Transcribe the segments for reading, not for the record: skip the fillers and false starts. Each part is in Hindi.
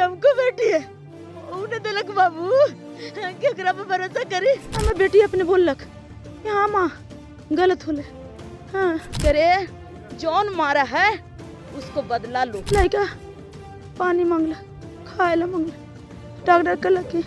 हमको बेटी है उन्हें दिलक बाबू केकरा पे भरोसा करी। हमें बेटी अपने बोलक हाँ माँ गलत होले। हाँ करे जौन मारा है उसको बदला लो। लड़का पानी मांगला खाएला मांगला डॉक्टर कहला कि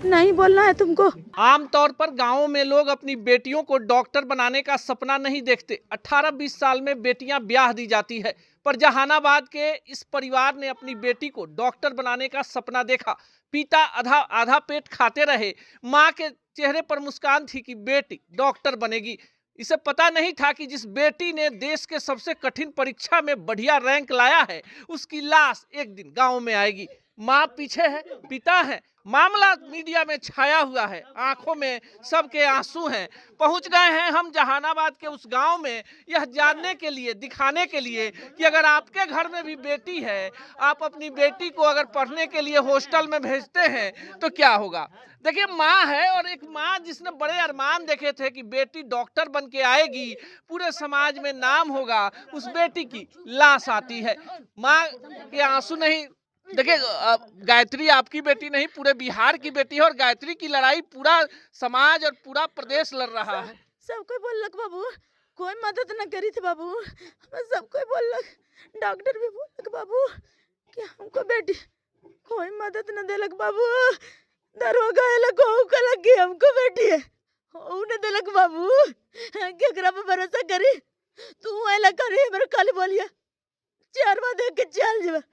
नहीं बोलना है तुमको। आमतौर पर गांवों में लोग अपनी बेटियों को डॉक्टर बनाने का सपना नहीं देखते। 18-20 साल में बेटियां ब्याह दी जाती है, पर जहानाबाद के इस परिवार ने अपनी बेटी को डॉक्टर बनाने का सपना देखा। पिता आधा पेट खाते रहे, माँ के चेहरे पर मुस्कान थी कि बेटी डॉक्टर बनेगी। इसे पता नहीं था कि जिस बेटी ने देश के सबसे कठिन परीक्षा में बढ़िया रैंक लाया है उसकी लाश एक दिन गांव में आएगी। माँ पीछे है, पिता है, मामला मीडिया में छाया हुआ है, आंखों में सबके आंसू हैं। पहुंच गए हैं हम जहानाबाद के उस गांव में यह जानने के लिए, दिखाने के लिए कि अगर आपके घर में भी बेटी है, आप अपनी बेटी को अगर पढ़ने के लिए हॉस्टल में भेजते हैं तो क्या होगा। देखिए माँ है और एक माँ जिसने बड़े अरमान देखे थे कि बेटी डॉक्टर बन के आएगी, पूरे समाज में नाम होगा, उस बेटी की लाश आती है। माँ के आंसू नहीं। देखिए गायत्री आपकी बेटी नहीं, पूरे बिहार की बेटी है और गायत्री की लड़ाई पूरा समाज और पूरा प्रदेश लड़ रहा है। सब कोई बोलक बाबू कोई मदद न करी थी बाबू। सब कोई बोलक डॉक्टर भी बोलक बाबू कि हमको बेटी कोई मदद न देलक बाबू। दरोगा को लगी हमको बेटी है उन्हें दिलक बाबू केकरा पे भरोसा करी। तू ऐला करी मेरे खाली बोलिया 4 बार देख के चल जब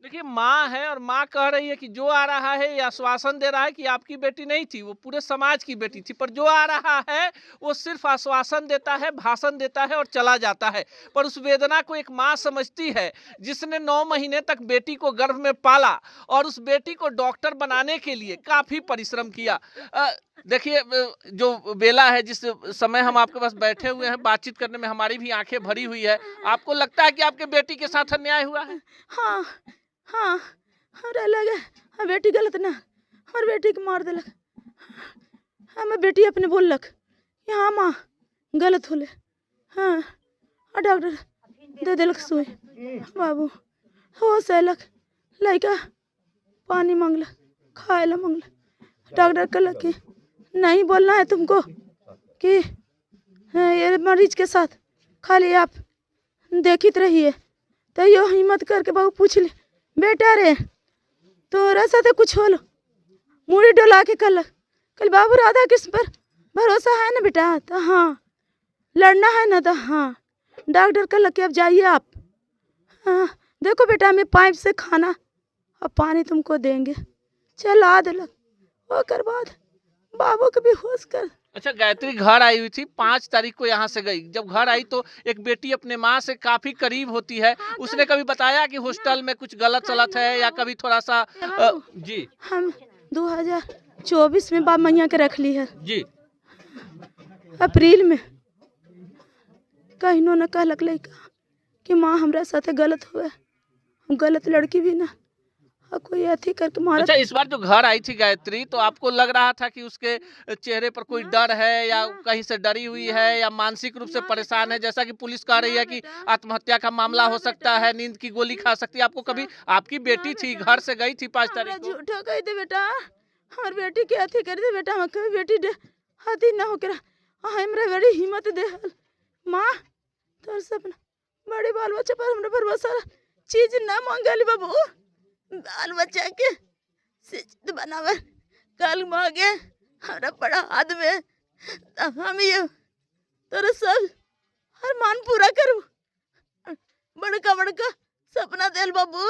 देखिए माँ है और माँ कह रही है कि जो आ रहा है ये आश्वासन दे रहा है कि आपकी बेटी नहीं थी, वो पूरे समाज की बेटी थी, पर जो आ रहा है वो सिर्फ आश्वासन देता है, भाषण देता है और चला जाता है। पर उस वेदना को एक माँ समझती है जिसने 9 महीने तक बेटी को गर्भ में पाला और उस बेटी को डॉक्टर बनाने के लिए काफी परिश्रम किया। देखिए जो बेला है, जिस समय हम आपके पास बैठे हुए हैं बातचीत करने में हमारी भी आंखें भरी हुई है। आपको लगता है कि आपके बेटी के साथ अन्याय हुआ है? हाँ हाँ अरे लगे हाँ बेटी गलत ना और बेटी को मार दिलक। हमें बेटी अपने बोलक हाँ माँ गलत होले। हाँ और डॉक्टर दे दिलक सुई बाबू हो सैलक लड़का पानी मांगला खाएला मांगला डॉक्टर कहला कि नहीं बोलना है तुमको कि ये मरीज के साथ खाली आप देखित रहिए। तो यो हिम्मत करके बाबू पूछ ली बेटा रे तोरा साथे कुछ होलो मुड़ी डोला के कल बाबू राधा कृष्ण पर भरोसा है ना बेटा। तो हाँ लड़ना है ना। तो हाँ डॉक्टर कहला कि अब जाइए आप। हाँ देखो बेटा हमें पाइप से खाना और पानी तुमको देंगे। चल आ दिलक होकर बाद बाबू को भी होश कर। अच्छा गायत्री घर आई हुई थी, 5 तारीख को यहाँ से गई। जब घर आई तो एक बेटी अपने माँ से काफी करीब होती है, उसने कभी बताया कि हॉस्टल में कुछ गलत सलत है या कभी थोड़ा सा जी हम 2024 में बाप मैया के रख ली है जी अप्रैल में कहीं न कहलक लड़का कि माँ हमरा साथे गलत हुआ, हम गलत लड़की भी ना कोई अथी करके मारा। अच्छा इस बार जो घर आई थी गायत्री तो आपको लग रहा था कि उसके चेहरे पर कोई डर है या कहीं से डरी हुई है या मानसिक रूप से परेशान है? जैसा कि पुलिस कह रही है कि आत्महत्या का मामला हो सकता है, नींद की गोली खा सकती है। आपको कभी, आपकी बेटी थी घर से गई थी 5 तारीख को। झूठा कह दे बेटा और बेटी के अथी कर दे बेटा। हम कभी बेटी हाथी ना हो कर हमरा बड़ी हिम्मत दे माँ तोर सपना बड़े बाल बच्चा पर हमरा भरोसा चीज ना मांगली बाबू। बाल बच्चा के सिद्ध बनावे कल मांगे हमरा पड़ा हाथ में तब हम ये तोरा सब हर मान पूरा करूँ। बड़का बड़का सपना देल बाबू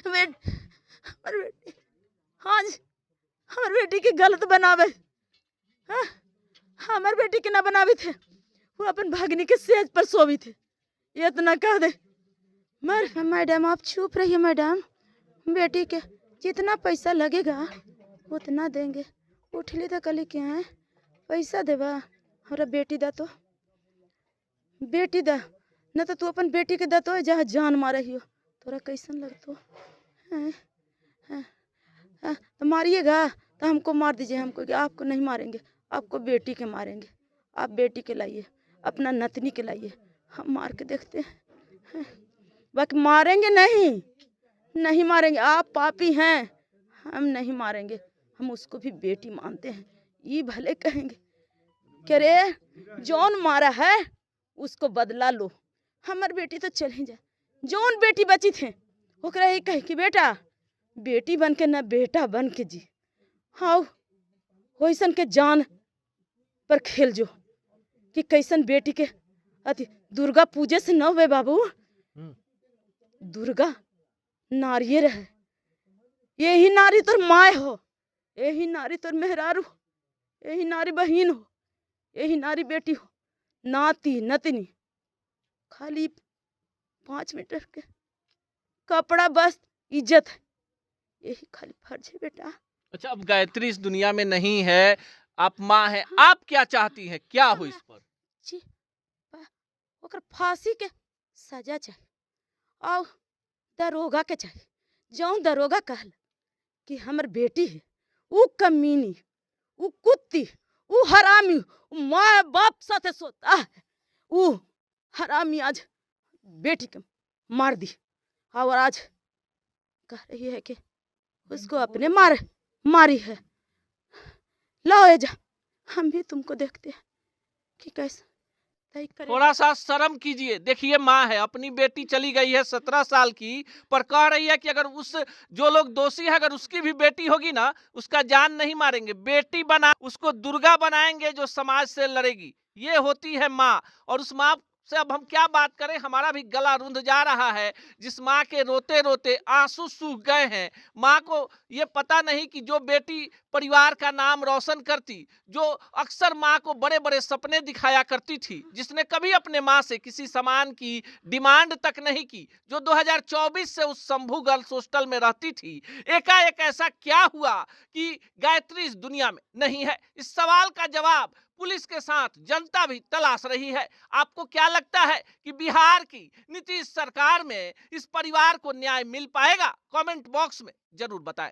बेटी हाँ जी हमार बेटी के गलत बनावे। हाँ हमार बेटी के ना बनावे थे, वो अपन भागनी के सेज पर सोवी थे। ये इतना कह दे मैडम आप चुप रहिए मैडम, बेटी के जितना पैसा लगेगा उतना देंगे। उठली तो कल क्या है पैसा देवा हमारा बेटी दा तो बेटी दा न तो तू अपन बेटी के दा तो जहाँ जान मार रही हो तोरा कैसन लगतो तो मारिएगा तो हमको मार दीजिए। हमको आपको नहीं मारेंगे, आपको बेटी के मारेंगे। आप बेटी के लाइए, अपना नतनी के लाइए, हम मार के देखते हैं। बाकी मारेंगे नहीं, नहीं मारेंगे। आप पापी हैं, हम नहीं मारेंगे। हम उसको भी बेटी मानते हैं। ये भले कहेंगे कि रे जौन मारा है उसको बदला लो। हमार बेटी तो चल ही जाए। जौन बेटी बची थे ओकरा ही कहे कि बेटा बेटी बन के न बेटा बन के जी। हाँ वैसन के जान पर खेल जो कि कैसन बेटी के अति दुर्गा पूजे से न हुए बाबू। दुर्गा नारी रहे। यही नारी तोर माय हो, यही नारी तोर मेहरारू, यही नारी बहन हो, यही नारी बेटी हो, नाती नतनी। खाली 5 मीटर के कपड़ा बस इज्जत है, यही खाली फर्ज है बेटा। अच्छा, अब गायत्री इस दुनिया में नहीं है, आप माँ हैं, आप क्या चाहती हैं, क्या हो इस पर? जी ओकर फांसी के सजा चाहिए और दरोगा के चाहिए। जौन दरोगा कहल कि हमर बेटी है, ऊ कमीनी, ऊ कुत्ती, ऊ हरामी, माँ बाप साथे सोता है, ऊ हरामी आज बेटी के मार दी और आज कह रही है कि उसको अपने मारी है। लाओ एजा, हम भी तुमको देखते हैं कि कैसा थोड़ा सा शर्म कीजिए। देखिए माँ है, अपनी बेटी चली गई है 17 साल की, पर कह रही है कि अगर उस जो लोग दोषी है अगर उसकी भी बेटी होगी ना उसका जान नहीं मारेंगे, बेटी बना उसको दुर्गा बनाएंगे जो समाज से लड़ेगी। ये होती है माँ। और उस माँ से अब हम क्या बात करें, हमारा भी गला रुंध जा रहा है। जिस माँ के रोते रोते आंसू सूख गए हैं। माँ को ये पता नहीं कि जो बेटी परिवार का नाम रोशन करती, जो अक्सर माँ को बड़े बड़े सपने दिखाया करती थी, जिसने कभी अपने माँ से किसी सामान की डिमांड तक नहीं की, जो 2024 से उस शंभू गर्ल्स हॉस्टल में रहती थी, एकाएक ऐसा क्या हुआ कि गायत्री इस दुनिया में नहीं है? इस सवाल का जवाब पुलिस के साथ जनता भी तलाश रही है। आपको क्या लगता है कि बिहार की नीतीश सरकार में इस परिवार को न्याय मिल पाएगा? कमेंट बॉक्स में जरूर बताएं।